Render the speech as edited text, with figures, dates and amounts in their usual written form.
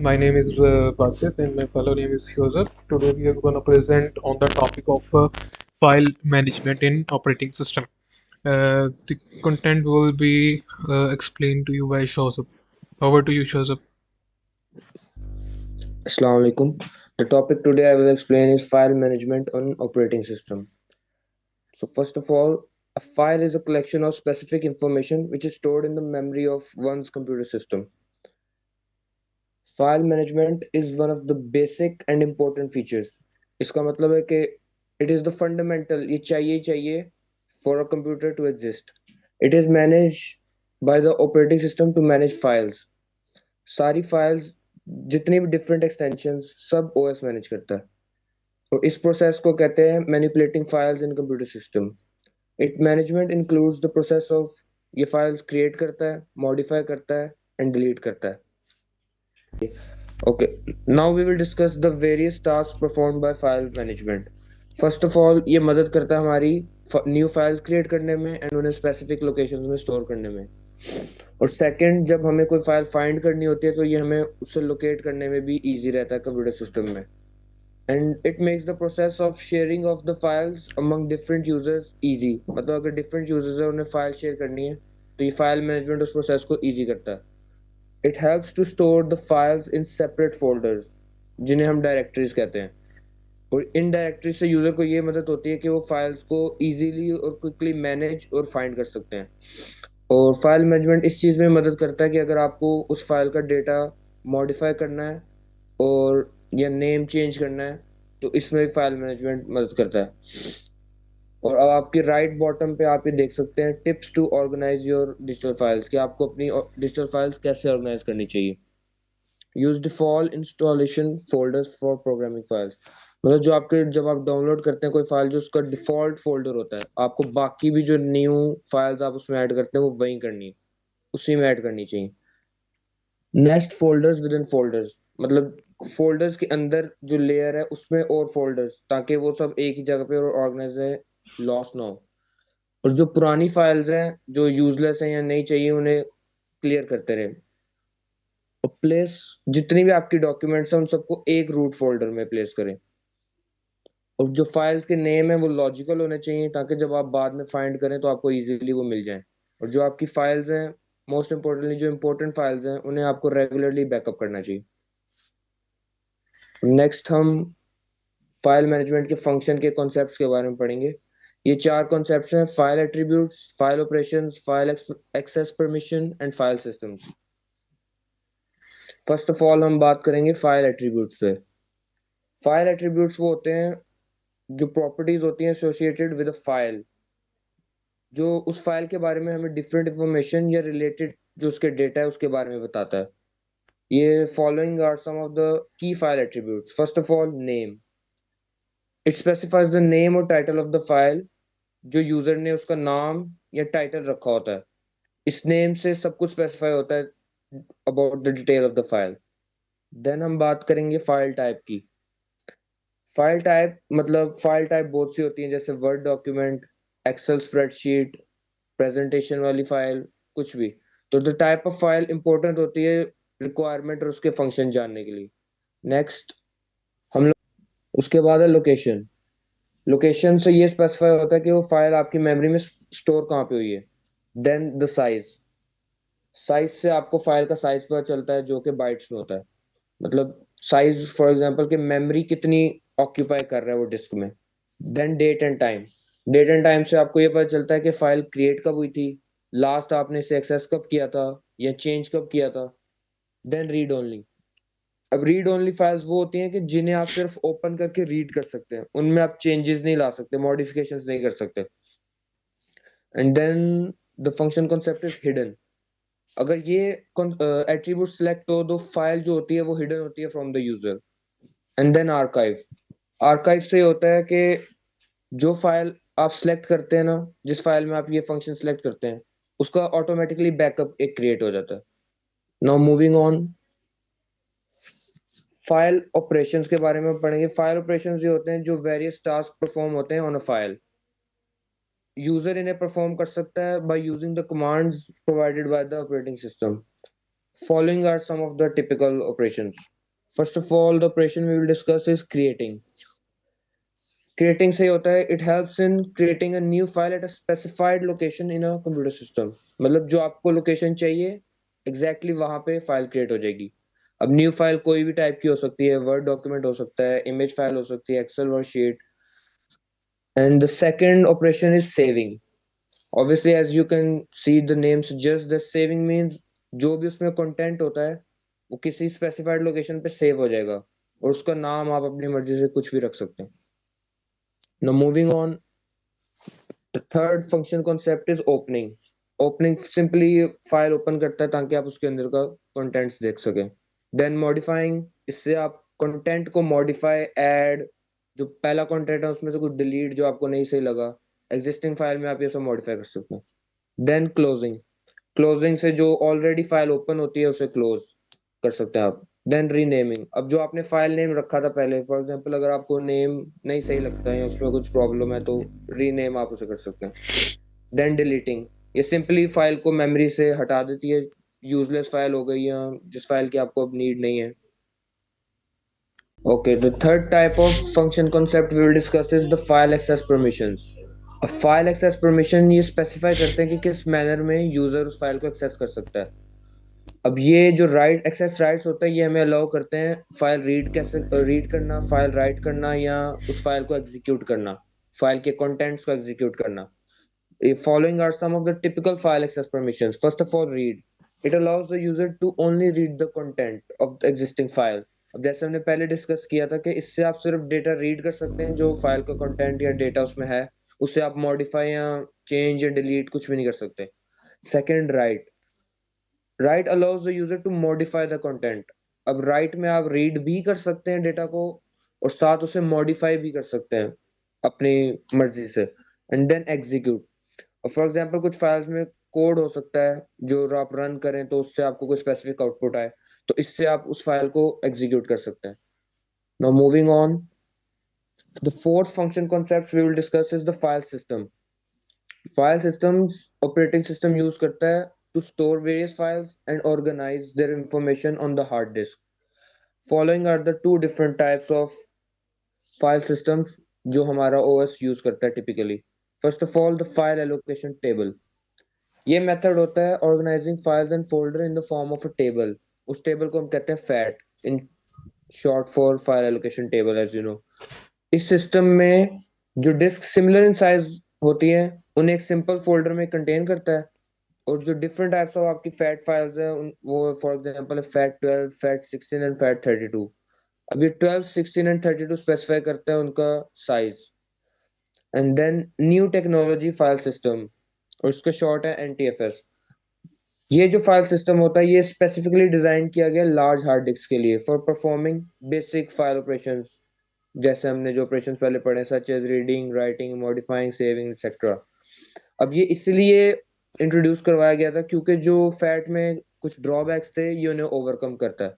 My name is Basit and my fellow name is Joseph. Today we are going to present on the topic of file management in operating system. The content will be explained to you by Joseph. Over to you, Joseph. Assalamu alaikum. The topic today I will explain is file management on operating system. So first of all, a file is a collection of specific information which is stored in the memory of one's computer system. File management is one of the basic and important features. इसका मतलब है कि it is the fundamental, ये चाहिए चाहिए for a computer to exist. It is managed by the operating system to manage files. सारी files जितनी भी different extensions सब OS manage करता है. और इस प्रोसेस को कहते हैं manipulating files in computer system. It management includes the process of ये फाइल्स क्रिएट करता है, मॉडिफाई करता है एंड डिलीट करता है. Okay, now we will discuss the various task performed by file management. First of all ये मदद करता है हमारी न्यू फाइल्स क्रिएट करने में एंड उन्हें स्पेसिफिक लोकेशंस में स्टोर करने में. और सेकंड, जब हमें कोई फाइल फाइंड करनी होती है तो ये हमें उसे लोकेट करने में भी इजी रहता है कंप्यूटर सिस्टम में. And it makes the process of sharing of the files among different users easy. मतलब अगर different users है उन्हें file share करनी है तो ये file management उस process को easy करता है. It helps to store the files in separate folders जिन्हें हम directories कहते हैं. और इन directories से user को ये मदद होती है कि वो files को easily और quickly manage और find कर सकते हैं. और file management इस चीज़ में मदद करता है कि अगर आपको उस file का data modify करना है और या नेम चेंज करना है तो इसमें फाइल मैनेजमेंट मदद करता है. और अब आपके राइट बॉटम पे आप ये देख सकते हैं tips to organize your digital files कि आपको अपनी डिजिटल फाइल्स कैसे ऑर्गेनाइज करनी चाहिए. Use default installation folders for programming files. मतलब जो आपके जब आप डाउनलोड करते हैं कोई फाइल जो उसका डिफॉल्ट फोल्डर होता है, आपको बाकी भी जो न्यू फाइल्स आप उसमें ऐड करते हैं वो वहीं करनी है, उसी में ऐड करनी चाहिए. Next, folders with in folders. मतलब फोल्डर्स के अंदर जो लेयर है उसमें और फोल्डर्स, ताकि वो सब एक ही जगह पे और ऑर्गेनाइज रहे, लॉस ना हो. और जो पुरानी फाइल्स हैं जो यूजलेस हैं या नहीं चाहिए उन्हें क्लियर करते रहे. और प्लेस जितनी भी आपकी डॉक्यूमेंट्स हैं उन सबको एक रूट फोल्डर में प्लेस करें. और जो फाइल्स के नेम है वो लॉजिकल होने चाहिए ताकि जब आप बाद में फाइंड करें तो आपको इजीली वो मिल जाए. और जो आपकी फाइल्स हैं, मोस्ट इम्पोर्टेंटली जो इम्पोर्टेंट फाइल्स हैं उन्हें आपको रेगुलरली बैकअप करना चाहिए. नेक्स्ट हम फाइल मैनेजमेंट के फंक्शन के कॉन्सेप्ट्स के बारे में पढ़ेंगे. ये चार कॉन्सेप्ट्स हैं: file attributes, file operations, file access permission and file systems. First of all हम बात करेंगे फाइल एट्रीब्यूट्स पे. फाइल एट्रीब्यूट्स वो होते हैं जो प्रॉपर्टीज होती हैं एसोसिएटेड विद अ फाइल, जो उस फाइल के बारे में हमें डिफरेंट इंफॉर्मेशन या रिलेटेड जो उसके डेटा है उसके बारे में बताता है. ये following are some of the key file attributes. First of all, name. It specifies the name और टाइटल ऑफ द फाइल. जो यूजर ने उसका नाम या टाइटल रखा होता है, इस नेम से सब कुछ स्पेसिफाई होता है about the detail of the file. Then हम बात करेंगे फाइल टाइप की. फाइल टाइप मतलब फाइल टाइप बहुत सी होती हैं, जैसे word document, excel spreadsheet, presentation वाली फाइल, कुछ भी. तो the type of file important होती है रिक्वायरमेंट और उसके फंक्शन जानने के लिए. नेक्स्ट हम लोग उसके बाद है लोकेशन. लोकेशन से ये स्पेसिफाई होता है कि वो फाइल आपकी मेमोरी में स्टोर कहाँ पे हुई है. Then the size. साइज से आपको फाइल का साइज पता चलता है जो कि बाइट्स में होता है. मतलब साइज फॉर एग्जांपल कि मेमोरी कितनी ऑक्यूपाई कर रहा है वो डिस्क में. Then date and time. Date and time से आपको ये पता चलता है कि फाइल क्रिएट कब हुई थी, लास्ट आपने इसे एक्सेस कब किया था या चेंज कब किया था. Then read only. अब रीड ओनली फाइल्स वो होती हैं कि जिन्हें आप सिर्फ ओपन करके रीड कर सकते हैं, उनमें आप चेंजेस नहीं ला सकते, मॉडिफिकेशंस नहीं कर सकते. And then the function concept is hidden. अगर ये एट्रीब्यूट सेलेक्ट हो तो फाइल जो होती है वो हिडन होती है from the user. And then archive. Archive से होता है कि जो फाइल आप सिलेक्ट करते हैं ना, जिस फाइल में आप ये फंक्शन सिलेक्ट करते हैं, उसका ऑटोमेटिकली बैकअप एक क्रिएट हो जाता है. Now moving on, file operations के बारे में पढ़ेंगे. फाइल ऑपरेशंस ये होते हैं जो वेरियस टास्क परफॉर्म होते हैं ऑन अ फाइल. यूजर इन्हें परफॉर्म कर सकता है by using the commands provided by the operating system. Following are some of the typical operations. First of all, the operation we will discuss is creating. Creating से होता है it helps in creating a new file at a specified location in a computer system. मतलब जो आपको location चाहिए exactly वहां पे file create हो जाएगी. अब न्यू फाइल कोई भी टाइप की हो सकती है, वर्ड डॉक्यूमेंट हो सकता है, इमेज फाइल हो सकती है, excel worksheet. And the second operation is saving. Obviously, as you can see, the name suggests that saving means जो भी उसमें कंटेंट होता है वो किसी स्पेसिफाइड लोकेशन पे सेव हो जाएगा और उसका नाम आप अपनी मर्जी से कुछ भी रख सकते हैं. Now moving on, the third function concept is opening. Opening simply file open करता है ताकि आप उसके अंदर का कंटेंट्स देख सकें. Then modifying, इससे आप कंटेंट को मॉडिफाई, ऐड, जो पहला कंटेंट है उसमें से कुछ डिलीट जो आपको नहीं सही लगा एग्जिस्टिंग फाइल में आप ये सब मॉडिफाई कर सकते हैं. Then closing. क्लोजिंग से जो ऑलरेडी फाइल ओपन होती है उसे क्लोज कर सकते हैं आप. Then renaming. अब जो आपने फाइल नेम रखा था पहले, फॉर एग्जांपल अगर आपको नेम नहीं सही लगता है या उसमें कुछ प्रॉब्लम है तो रीनेम आप उसे कर सकते हैं. Then deleting. ये सिंपली फाइल को मेमोरी से हटा देती है, यूजलेस फाइल हो गई या जिस फाइल की आपको अब नीड नहीं है. Okay, the third type of function concept we will discuss is the file access permissions. अब फाइल एक्सेस परमिशन ये स्पेसिफाई करते हैं कि किस मैनर में यूजर उस फाइल को एक्सेस कर सकता है. अब ये जो राइट एक्सेस राइट्स होते हैं ये हमें अलाउ करते हैं फाइल रीड कैसे रीड करना, फाइल राइट करना या उस फाइल को एग्जीक्यूट करना, फाइल के कंटेंट्स को एग्जीक्यूट करना. Following are some of the typical file access permissions. First of all, read. It allows the user to only read the content of the existing file. अब जैसे हमने पहले discuss किया था कि इससे आप सिर्फ डेटा रीड कर सकते हैं, जो फाइल का कंटेंट या डेटा उसमें है उससे आप मॉडिफाई या चेंज या डिलीट कुछ भी नहीं कर सकते. Second, write. Write allows the user to modify the content. अब राइट में आप रीड भी कर सकते हैं डेटा को और साथ उसे मॉडिफाई भी कर सकते हैं अपनी मर्जी से. And then execute. For example कुछ फाइल्स में कोड हो सकता है जो आप रन करें तो उससे आपको कोई स्पेसिफिक आउटपुट आए, तो इससे आप उस फाइल को एग्जीक्यूट कर सकते हैं. Now moving on, the fourth function concept we will discuss is the file system. File systems operating system use करता है to store various files and organize their information on the hard disk. Following are the two different types of file systems जो हमारा OS use करता है typically. First of all, the file allocation table. ये method होता है organizing files and folder in the form of a table. उस table को हम कहते हैं FAT, in short for file allocation table, as you know. इस सिस्टम में जो डिस्क सिमिलर इन साइज होती है उन्हें एक सिंपल फोल्डर में कंटेन करता है और जो डिफरेंट टाइप्स ऑफ आपकी फैट फाइल्स है वो for example fat 12, fat 16 and fat 32. अब ये 12, 16 एंड 32 स्पेसिफाई करते हैं उनका size. And then new technology file system, और उसका शॉर्ट है एनटीएफएस. ये जो फाइल सिस्टम होता है ये स्पेसिफिकली डिजाइन किया गया लार्ज हार्ड डिस्क के लिए for performing basic file operations, जैसे हमने जो ऑपरेशंस पहले पढ़े such as reading, writing, modifying, saving etcetera. अब ये इसलिए इंट्रोड्यूस करवाया गया था क्योंकि जो फैट में कुछ ड्रॉबैक्स थे ये उन्हें ओवरकम करता है.